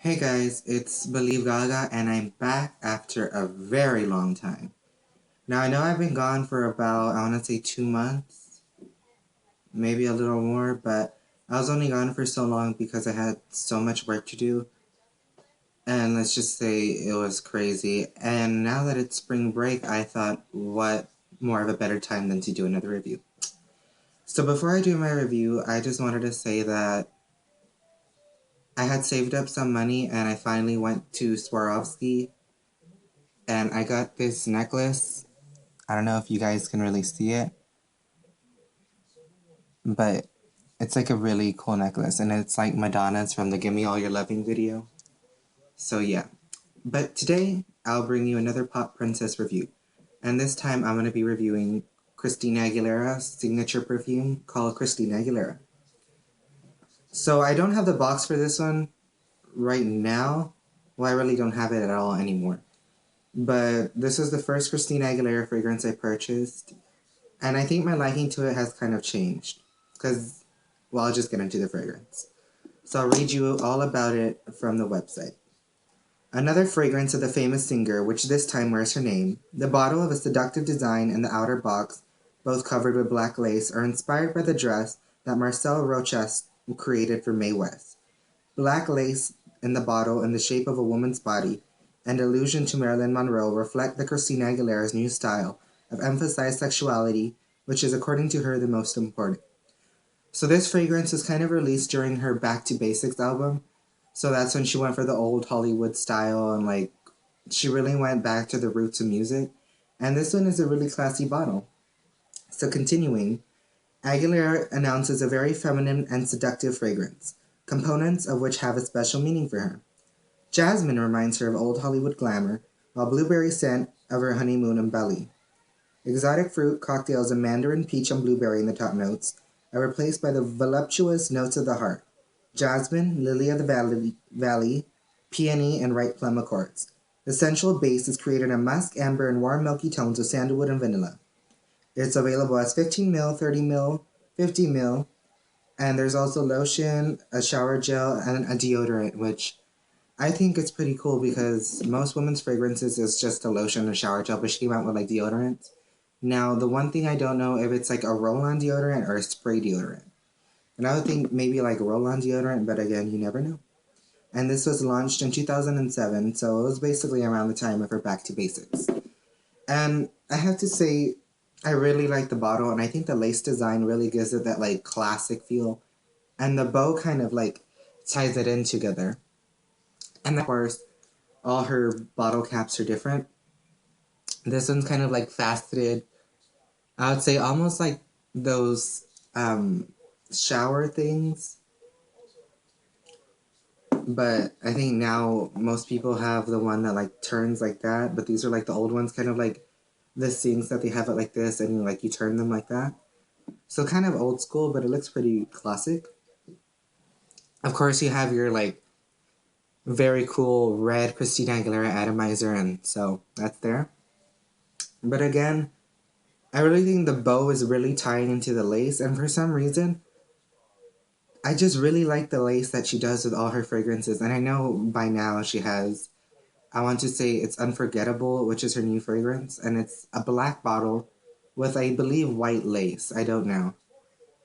Hey guys, it's Believe Gaga and I'm back after a very long time. Now I know I've been gone for about, I want to say 2 months, maybe a little more, but I was only gone for so long because I had so much work to do. And let's just say it was crazy. And now that it's spring break, I thought, what more of a better time than to do another review? So before I do my review, I just wanted to say that I had saved up some money and I finally went to Swarovski and I got this necklace. I don't know if you guys can really see it, but it's like a really cool necklace and it's like Madonna's from the Give Me All Your Loving video. So yeah. But today I'll bring you another pop princess review. And this time I'm going to be reviewing Christina Aguilera's signature perfume called Christina Aguilera. So I don't have the box for this one right now. Well, I really don't have it at all anymore. But this was the first Christina Aguilera fragrance I purchased. And I think my liking to it has kind of changed. Because, well, I'll just get into the fragrance. So I'll read you all about it from the website. Another fragrance of the famous singer, which this time wears her name. The bottle of a seductive design and the outer box, both covered with black lace, are inspired by the dress that Marcel Rochas created for Mae West. Black lace in the bottle in the shape of a woman's body and allusion to Marilyn Monroe reflect the Christina Aguilera's new style of emphasized sexuality, which is, according to her, the most important. So this fragrance was kind of released during her Back to Basics album. So that's when she went for the old Hollywood style and like she really went back to the roots of music. And this one is a really classy bottle. So continuing, Aguilera announces a very feminine and seductive fragrance, components of which have a special meaning for her. Jasmine reminds her of old Hollywood glamour, while blueberry scent of her honeymoon in Bali. Exotic fruit cocktails of mandarin, peach, and blueberry in the top notes are replaced by the voluptuous notes of the heart: jasmine, lily of the valley, peony, and ripe plum accords. The sensual base is created in musk, amber, and warm milky tones of sandalwood and vanilla. It's available as 15 ml, 30 ml, 50 ml, and there's also lotion, a shower gel, and a deodorant, which I think it's pretty cool because most women's fragrances is just a lotion and a shower gel, but she came out with like deodorant. Now, the one thing I don't know if it's like a roll-on deodorant or a spray deodorant. And I would think maybe like a roll-on deodorant, but again, you never know. And this was launched in 2007, so it was basically around the time of her Back to Basics. And I have to say, I really like the bottle, and I think the lace design really gives it that like classic feel. And the bow kind of like ties it in together. And of course, all her bottle caps are different. This one's kind of like faceted. I would say almost like those shower things. But I think now most people have the one that like turns like that. But these are like the old ones, kind of like the sinks that they have it like this, and like you turn them like that. So kind of old school, but it looks pretty classic. Of course, you have your like very cool red Christina Aguilera atomizer, and so that's there. But again, I really think the bow is really tying into the lace, and for some reason, I just really like the lace that she does with all her fragrances. And I know by now she has, I want to say it's Unforgettable, which is her new fragrance, and it's a black bottle with, I believe, white lace. I don't know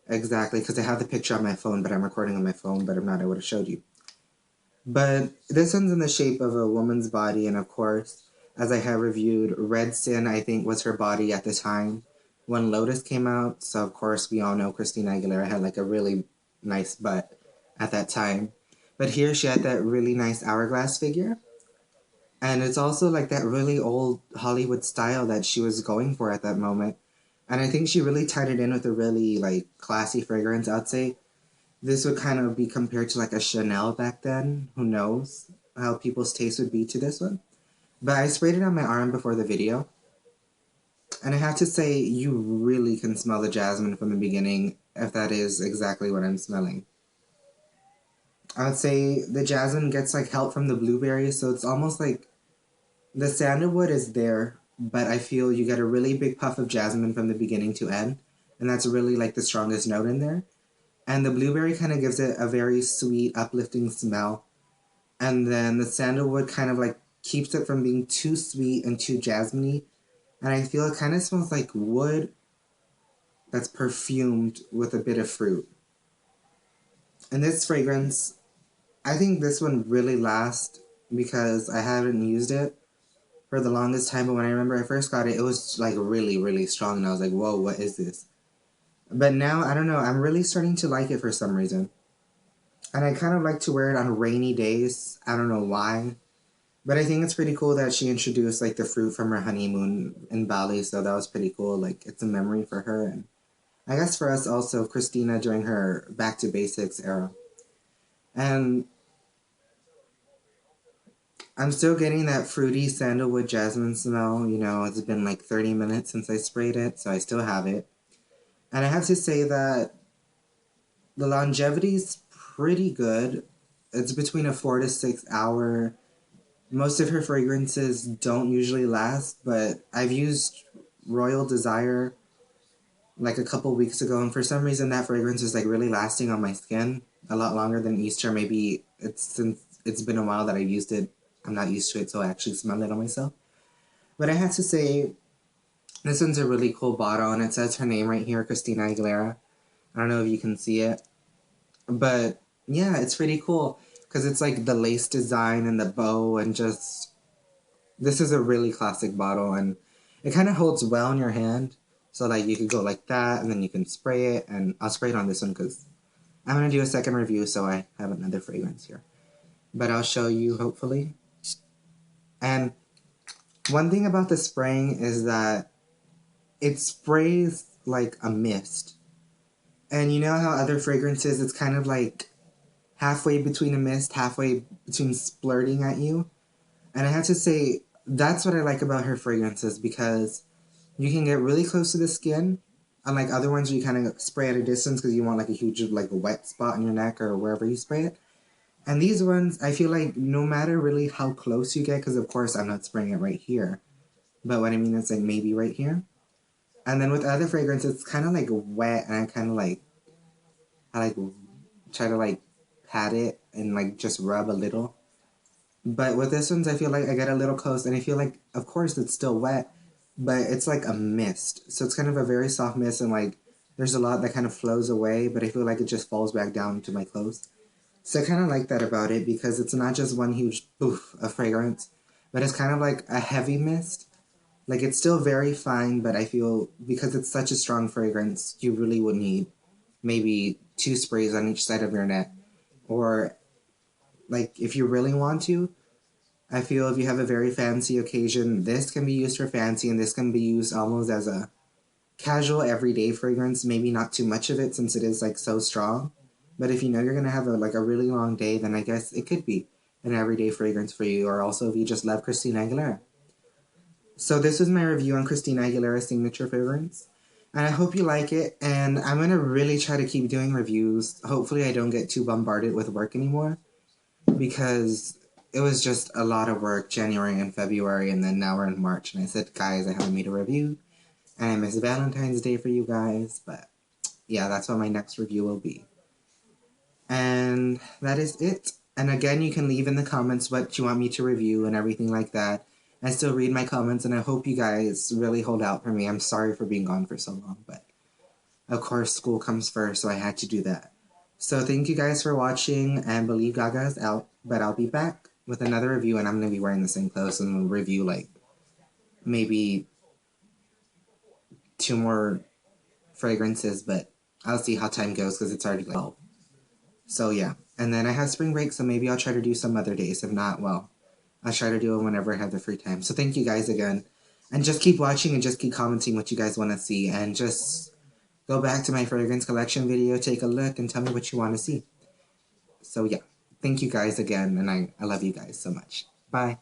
exactly because I have the picture on my phone, but I'm recording on my phone, but if not, I would have showed you. But this one's in the shape of a woman's body, and of course, as I have reviewed, Red Sin, I think, was her body at the time when Lotus came out. So, of course, we all know Christina Aguilera had like a really nice butt at that time. But here she had that really nice hourglass figure. And it's also like that really old Hollywood style that she was going for at that moment. And I think she really tied it in with a really like classy fragrance, I'd say. This would kind of be compared to like a Chanel back then. Who knows how people's taste would be to this one. But I sprayed it on my arm before the video. And I have to say, you really can smell the jasmine from the beginning, if that is exactly what I'm smelling. I would say the jasmine gets like help from the blueberries, so it's almost like the sandalwood is there, but I feel you get a really big puff of jasmine from the beginning to end, and that's really like the strongest note in there. And the blueberry kind of gives it a very sweet, uplifting smell. And then the sandalwood kind of like keeps it from being too sweet and too jasmine-y. And I feel it kind of smells like wood that's perfumed with a bit of fruit. And this fragrance, I think this one really lasts because I haven't used it for the longest time. But when I remember I first got it, it was like really, really strong. And I was like, whoa, what is this? But now, I don't know, I'm really starting to like it for some reason. And I kind of like to wear it on rainy days. I don't know why. But I think it's pretty cool that she introduced like the fruit from her honeymoon in Bali. So that was pretty cool. Like, it's a memory for her. And I guess for us also, Christina during her back to basics era. And I'm still getting that fruity sandalwood jasmine smell. You know, it's been like 30 minutes since I sprayed it, so I still have it. And I have to say that the longevity is pretty good. It's between a 4 to 6 hour. Most of her fragrances don't usually last, but I've used Royal Desire like a couple weeks ago, and for some reason that fragrance is like really lasting on my skin a lot longer than Easter. Maybe it's since it's been a while that I've used it. I'm not used to it, so I actually smell it on myself. But I have to say, this one's a really cool bottle, and it says her name right here, Christina Aguilera. I don't know if you can see it, but yeah, it's pretty cool because it's like the lace design and the bow, and just this is a really classic bottle, and it kind of holds well in your hand. So like you could go like that, and then you can spray it, and I'll spray it on this one because I'm gonna do a second review, so I have another fragrance here. But I'll show you hopefully. And one thing about the spraying is that it sprays like a mist. And you know how other fragrances, it's kind of like halfway between a mist, halfway between splurting at you. And I have to say, that's what I like about her fragrances because you can get really close to the skin, unlike other ones where you kind of spray at a distance because you want like a huge, like a wet spot in your neck or wherever you spray it. And these ones, I feel like no matter really how close you get, because of course I'm not spraying it right here, but what I mean is like maybe right here. And then with other fragrances, it's kind of like wet, and I kind of like, I like try to like pat it and like just rub a little. But with this ones, I feel like I get a little close, and I feel like, of course, it's still wet, but it's like a mist. So it's kind of a very soft mist, and like there's a lot that kind of flows away, but I feel like it just falls back down to my clothes. So I kind of like that about it because it's not just one huge poof of fragrance, but it's kind of like a heavy mist. Like it's still very fine, but I feel because it's such a strong fragrance, you really would need maybe 2 sprays on each side of your neck. Or like if you really want to, I feel if you have a very fancy occasion, this can be used for fancy, and this can be used almost as a casual everyday fragrance. Maybe not too much of it since it is like so strong. But if you know you're gonna have like a really long day, then I guess it could be an everyday fragrance for you. Or also if you just love Christina Aguilera. So this was my review on Christina Aguilera's signature fragrance. And I hope you like it. And I'm gonna really try to keep doing reviews. Hopefully I don't get too bombarded with work anymore, because it was just a lot of work January and February, and then now we're in March. And I said, guys, I haven't made a review. And I miss Valentine's Day for you guys. But yeah, that's what my next review will be. And that is it. And again, you can leave in the comments what you want me to review and everything like that. I still read my comments, and I hope you guys really hold out for me. I'm sorry for being gone for so long, but of course school comes first, so I had to do that. So thank you guys for watching, and Believe Gaga is out, but I'll be back with another review, and I'm going to be wearing the same clothes, and we'll review like maybe 2 more fragrances, but I'll see how time goes because it's already like 12. So yeah, and then I have spring break, so maybe I'll try to do some other days. If not, well, I'll try to do it whenever I have the free time. So thank you guys again, and just keep watching and just keep commenting what you guys want to see, and just go back to my fragrance collection video, take a look, and tell me what you want to see. So yeah, thank you guys again, and I love you guys so much. Bye.